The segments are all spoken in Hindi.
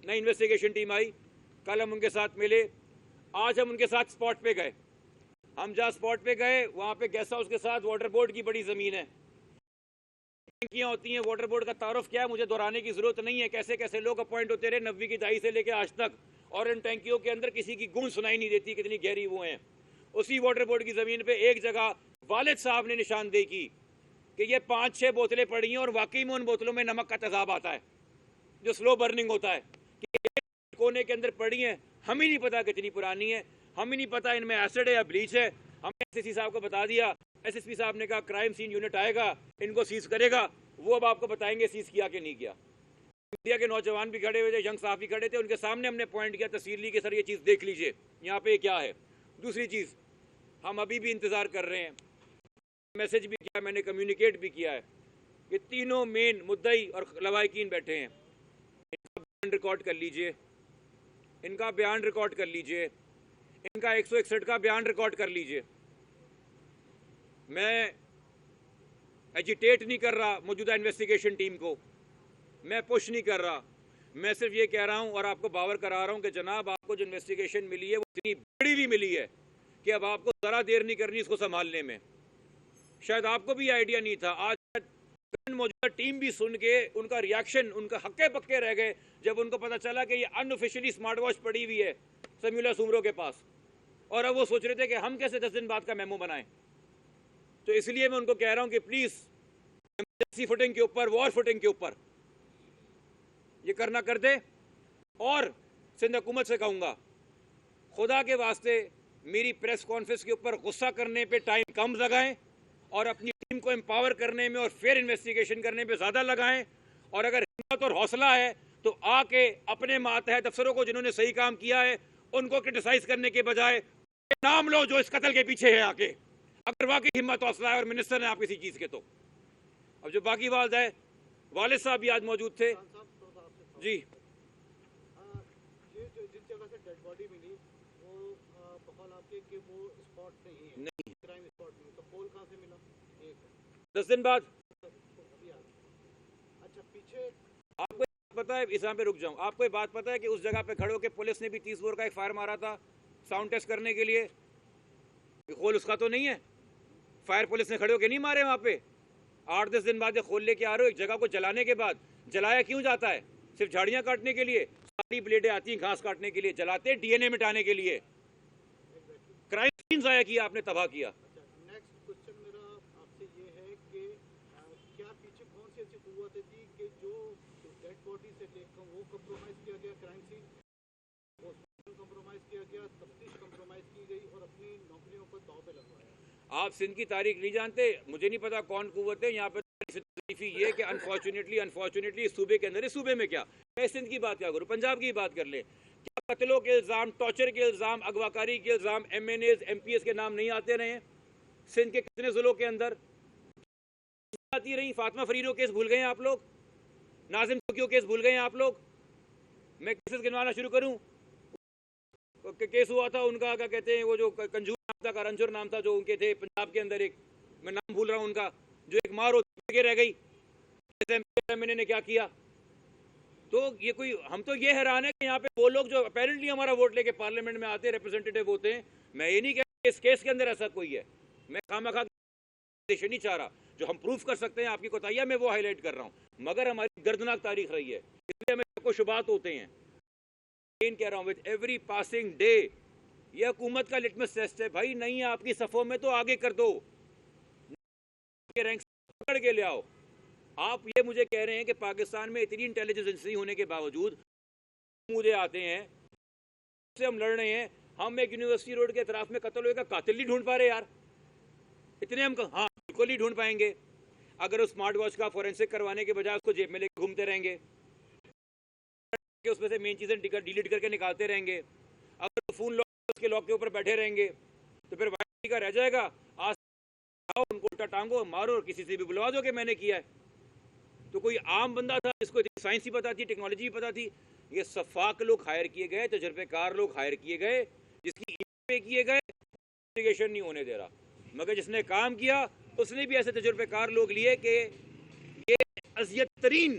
नई इन्वेस्टिगेशन टीम आई, कल हम उनके साथ मिले, आज हम उनके साथ स्पॉट पे गए। हम जहाँ स्पॉट पे गए वहाँ पे गेस्ट हाउस के साथ वाटर बोर्ड की बड़ी ज़मीन है, टंकियाँ होती हैं। वाटर बोर्ड का तारुफ क्या है मुझे दोहराने की ज़रूरत नहीं है, कैसे कैसे लोग अपॉइंट होते रहे 90 की दहाई से लेकर आज तक, और इन टंकियों के अंदर किसी की गूंज सुनाई नहीं देती कितनी गहरी वो हैं। उसी वाटर बोर्ड की ज़मीन पे एक जगह वालिद साहब ने निशानदेही की कि ये 5-6 बोतलें पड़ी हैं और वाकई में उन बोतलों में नमक का तेजाब आता है जो स्लो बर्निंग होता है, कि कोने के अंदर पड़ी हैं। हम ही नहीं पता कितनी पुरानी है, हम ही नहीं पता इनमें एसिड है या ब्लीच है। हमने एसएसपी साहब को बता दिया, एसएसपी साहब ने कहा क्राइम सीन यूनिट आएगा, इनको सीज करेगा, वो अब आपको बताएंगे सीज किया कि नहीं किया। इंडिया के नौजवान भी खड़े हुए थे, यंग साहब भी खड़े थे, उनके सामने हमने पॉइंट किया, तस्वीर ली कि सर ये चीज़ देख लीजिए यहाँ पे क्या है। दूसरी चीज़, हम अभी भी इंतज़ार कर रहे हैं, मैसेज भी किया, मैंने कम्युनिकेट भी किया है कि तीनों मेन मुद्दई और लवाहिकीन बैठे हैं, इनका बयान रिकॉर्ड कर लीजिए, इनका बयान रिकॉर्ड कर लीजिए, इनका 161 का बयान रिकॉर्ड कर लीजिए। मैं एजिटेट नहीं कर रहा मौजूदा इन्वेस्टिगेशन टीम को, मैं पुश नहीं कर रहा, मैं सिर्फ ये कह रहा हूँ और आपको बावर करा रहा हूँ कि जनाब आपको जो इन्वेस्टिगेशन मिली है वो इतनी बड़ी भी मिली है कि अब आपको ज़रा देर नहीं करनी इसको संभालने में। शायद आपको भी आइडिया नहीं था, आज मौजूदा टीम भी सुन के उनका रिएक्शन, उनका हक्के पक्के रह गए जब उनको पता चला कि ये अनऑफिशियली स्मार्ट वॉच पड़ी हुई है समीउल्लाह सुमरो के पास, और अब वो सोच रहे थे कि हम कैसे 10 दिन बाद का मेमो बनाएं। तो इसलिए मैं उनको कह रहा हूं कि प्लीज इमरजेंसी फुटिंग के ऊपर, वॉर फुटिंग के ऊपर ये करना कर दे। और सिंध हुकूमत से कहूंगा, खुदा के वास्ते मेरी प्रेस कॉन्फ्रेंस के ऊपर गुस्सा करने पे टाइम कम लगाएं और अपनी टीम को एम्पावर करने में और फेयर इन्वेस्टिगेशन करने पे ज़्यादा लगाएं। और अगर हिम्मत और हौसला है तो आके अपने मातहत अफसरों को जिन्होंने सही काम किया है उनको क्रिटिसाइज करने के बजाय नाम लो जो इस कत्ल के पीछे है आके, अगर वाकई हिम्मत हौसला है और मिनिस्टर ने आप किसी चीज़ के। तो अब जो बाकी वालद है, वालिद साहब भी आज मौजूद थे जी। ये जो जिस जगह से डेड बॉडी मिली वो बकौल आपके कि वो स्पॉट नहीं है, नहीं, क्राइम स्पॉट नहीं, तो पोल कहाँ से मिला? एक 10 दिन बाद। अभी आ रहा। अच्छा, पीछे आपको पता है, इस यहाँ पे रुक जाऊं, आपको ये बात पता है कि उस जगह पे खड़े होकर पुलिस ने भी 30 बोर का एक फायर मारा था साउंड टेस्ट करने के लिए? खोल उसका तो नहीं है, फायर पुलिस ने खड़े होकर नहीं मारे वहां पे। 8-10 दिन बाद ये खोल लेके आ रहे हो एक जगह को जलाने के बाद। जलाया क्यों जाता है? सिर्फ झाड़ियां काटने के लिए? सारी ब्लेडें आती हैं घास काटने के लिए, जलाते हैं डीएनए मिटाने के लिए। क्राइम सीन जाया किया आपने, तबाह किया। नेक्स्ट क्वेश्चन मेरा आपसे ये है कि क्या पीछे कौन सी ऐसी कुव्वतें थी कि जो डेड बॉडी से लेकर वो कंप्रोमाइज किया गया, क्राइम सीन कंप्रोमाइज किया गया, तफ्तीश कंप्रोमाइज की गई और अपनी नौकरियों को दांव पे लगवाया? आप सिंध की तारीख नहीं जानते, मुझे नहीं पता कौन कुव्वत है यहाँ पे। ये कि अनफॉर्चुनेटली सूबे के अंदर, इस सूबे में क्या, मैं सिंध की बात क्या करूँ, पंजाब की बात कर ले, क्या कत्लों के इल्ज़ाम, टॉर्चर के इल्ज़ाम, अगवाकारी के इल्ज़ाम, MNAs MPs के नाम नहीं आते रहे? सिंध के कितने ज़िलों के अंदर आती रही? फातिमा फरीदो केस भूल गए आप लोग? नाजिम टोक्यो केस भूल गए आप लोग? मैं केसेस गिनवाना शुरू करूँ? केस हुआ था उनका, क्या कहते हैं वो जो कंजूर नाम था, करंजूर नाम था, जो उनके थे पंजाब के अंदर, एक मैं नाम भूल रहा हूँ उनका, जो एक मार होती रह गई, MNA ने क्या किया। तो ये कोई, हम तो ये हैरान है कि यहाँ पे वो लोग जो अपेरेंटली हमारा वोट लेके पार्लियामेंट में आते हैं, रिप्रेजेंटेटिव होते हैं, मैं ये नहीं कह रहा इस केस के अंदर ऐसा कोई है, मैं खामखा नहीं चाह रहा, जो हम प्रूफ कर सकते हैं आपकी कोताहियां मैं वो हाईलाइट कर रहा हूँ, मगर हमारी दर्दनाक तारीख रही है, इसलिए हमें कुछ शुबात होते हैं। कह रहा हूँ विद एवरी पासिंग डे ये हुकूमत का लिटमस टेस्ट है भाई, नहीं आपकी सफ़ों में तो आगे कर दो, रैंक पकड़ के ले आओ। आप ये मुझे कह रहे हैं कि पाकिस्तान में इतनी इंटेलिजेंस नहीं होने के बावजूद मुझे आते हैं, से हम लड़ रहे हैं, हम एक यूनिवर्सिटी रोड के अतराफ में कत्ल हुए का कातिल नहीं ढूंढ पा रहे यार, इतने हम हाँ बिल्कुल नहीं ढूंढ पाएंगे। अगर उस स्मार्ट वॉच का फोरेंसिक करवाने के बजाय उसको जेब में लेकर घूमते रहेंगे, उसमें से मेन चीज़ें डिलीट करके निकालते रहेंगे, अगर फोन लॉक के लॉक के ऊपर बैठे रहेंगे तो फिर वाई का रह जाएगा। आज आओ उनको उल्टा टांगो, मारो और किसी से भी बुलवा दो कि मैंने किया है। तो कोई आम बंदा था जिसको साइंस ही पता थी, टेक्नोलॉजी भी पता थी, ये सफाक लोग हायर किए गए, तजर्बेकार लोग हायर किए गए, जिसकी पे किए गए, इन्वेस्टिगेशन नहीं होने दे रहा। मगर जिसने काम किया उसने भी ऐसे तजर्बेकार लोग लिए कि ये अजियत तरीन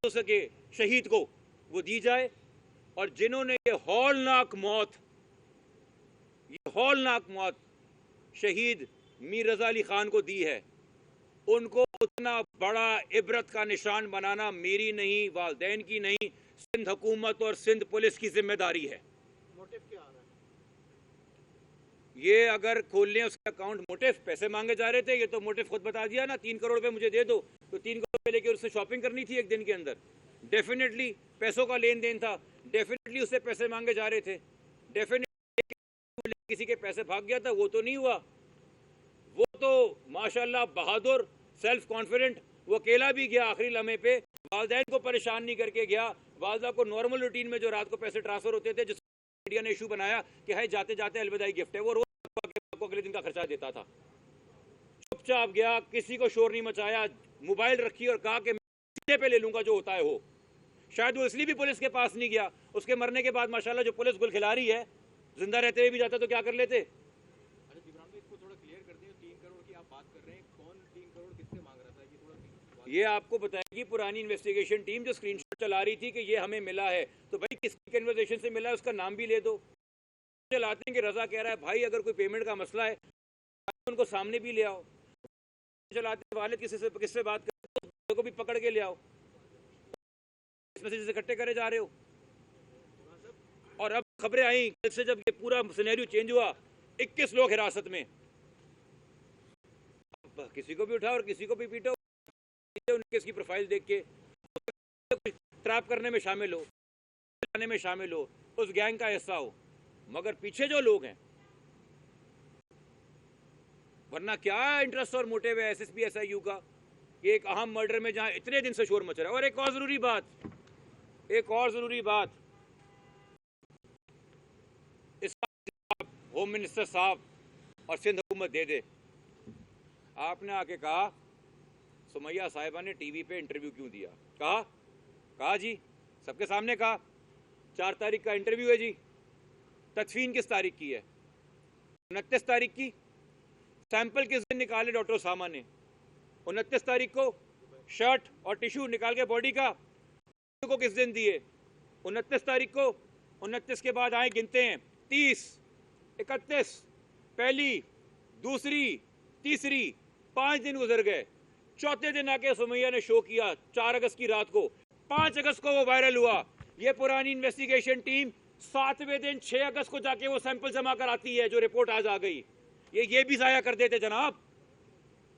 हो सके शहीद को, वो दी जाए, और जिन्होंने ये हौलनाक मौत शहीद मीर रजा अली खान को दी है, उनको उतना बड़ा इबरत का निशान बनाना मेरी नहीं, वालदैन की नहीं, सिंध हुकूमत और सिंध पुलिस की जिम्मेदारी है। मोटिव क्या आ रहा है? ये अगर खोल लें उसका अकाउंट, मोटिव पैसे मांगे जा रहे थे, ये तो मोटिव खुद बता दिया ना, 3 करोड़ रुपए मुझे दे दो, तो 3 करोड़ रुपए लेके उससे शॉपिंग करनी थी एक दिन के अंदर। डेफिनेटली पैसों का लेन देन था, डेफिनेटली उससे पैसे मांगे जा रहे थे, डेफिनेटली किसी के पैसे भाग गया था, वो तो नहीं हुआ। वो तो माशाल्लाह बहादुर, सेल्फ कॉन्फिडेंट, वो अकेला भी गया आखिरी लम्हे पे, वालदैन को परेशान नहीं करके गया। वालदा को नॉर्मल रूटीन में जो रात को पैसे ट्रांसफर होते थे, जिस मीडिया ने इशू बनाया कि है जाते जाते अलविदाई गिफ्ट है, वो रोज को अगले दिन का खर्चा देता था। चुपचाप गया, किसी को शोर नहीं मचाया, मोबाइल रखी और कहा कि सीधे पे ले लूंगा जो होता है हो। शायद वो इसलिए भी पुलिस के पास नहीं गया। उसके मरने के बाद माशाल्लाह जो पुलिस गुल खिला रही है, जिंदा रहते हुए भी जाता तो क्या कर लेते। अच्छा जिब्रान भाई, इसको थोड़ा क्लियर कर दें, 3 करोड़ की आप बात कर रहे हैं, कौन 3 करोड़ किससे मांग रहा था, ये थोड़ा ये आपको बताएगी पुरानी इन्वेस्टिगेशन टीम जो स्क्रीनशॉट चला रही थी कि ये हमें मिला है, तो भाई किसकी कन्वर्सेशन से मिला है उसका नाम भी ले दो। चलाते हैं कि रजा कह रहा है भाई अगर कोई पेमेंट का मसला है उनको सामने भी ले आओ, चलाते वाले किससे बात करते को भी पकड़ के ले आओ, इस मैसेज इकट्ठे करे जा रहे हो। और अब खबरें आई कल से, जब ये पूरा सिनेरियो चेंज हुआ, 21 लोग हिरासत में, किसी को भी उठाओ और किसी को भी पीटो, उनके इसकी प्रोफाइल देख के ट्रैप करने में शामिल हो, लाने में शामिल हो, उस गैंग का हिस्सा हो, मगर पीछे जो लोग हैं, वरना क्या इंटरेस्ट और मोटिव है एसएसपी एसआईयू का कि एक अहम मर्डर में जहां इतने दिन से शोर मच रहा है। और एक और जरूरी बात, इस होम मिनिस्टर साहब और सिंध हुकूमत दे दे, आपने आके कहा सुमैया साहिबा ने टीवी पे इंटरव्यू क्यों दिया, कहा जी, सबके सामने कहा 4 तारीख का इंटरव्यू है जी। तदफीन किस तारीख की है? 29 तारीख की। सैंपल किस दिन निकाले डॉक्टर ओसामा ने? 29 तारीख को। शर्ट और टिश्यू निकाल के बॉडी का को किस दिन दिए? 29 तारीख को। 29 के बाद आए गिनते हैं 30, 31, पहली, दूसरी, तीसरी, 5 दिन गुजर गए। चौथे दिन आके सुमैया ने शो किया 4 अगस्त की रात को, 5 अगस्त को वो वायरल हुआ। ये पुरानी इन्वेस्टिगेशन टीम 7वें दिन 6 अगस्त को जाके वो सैंपल जमा कराती है, जो रिपोर्ट आज आ गई। ये भी जाया कर देते जनाब,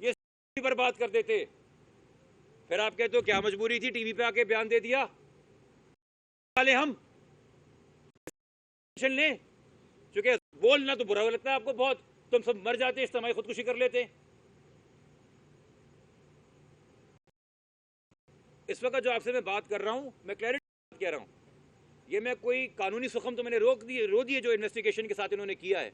ये बर्बाद कर देते। फिर आप कहते हो क्या मजबूरी थी टीवी पे आके बयान दे दिया? वाले हम लें, क्योंकि बोलना तो बुरा लगता है आपको बहुत, तुम सब मर जाते, इज्तिमाई खुदकुशी कर लेते। इस वक्त जो आपसे मैं बात कर रहा हूं, मैं क्लैरिटी कह रहा हूं, ये मैं कोई कानूनी सुखम तो मैंने रो दिए जो इन्वेस्टिगेशन के साथ इन्होंने किया है,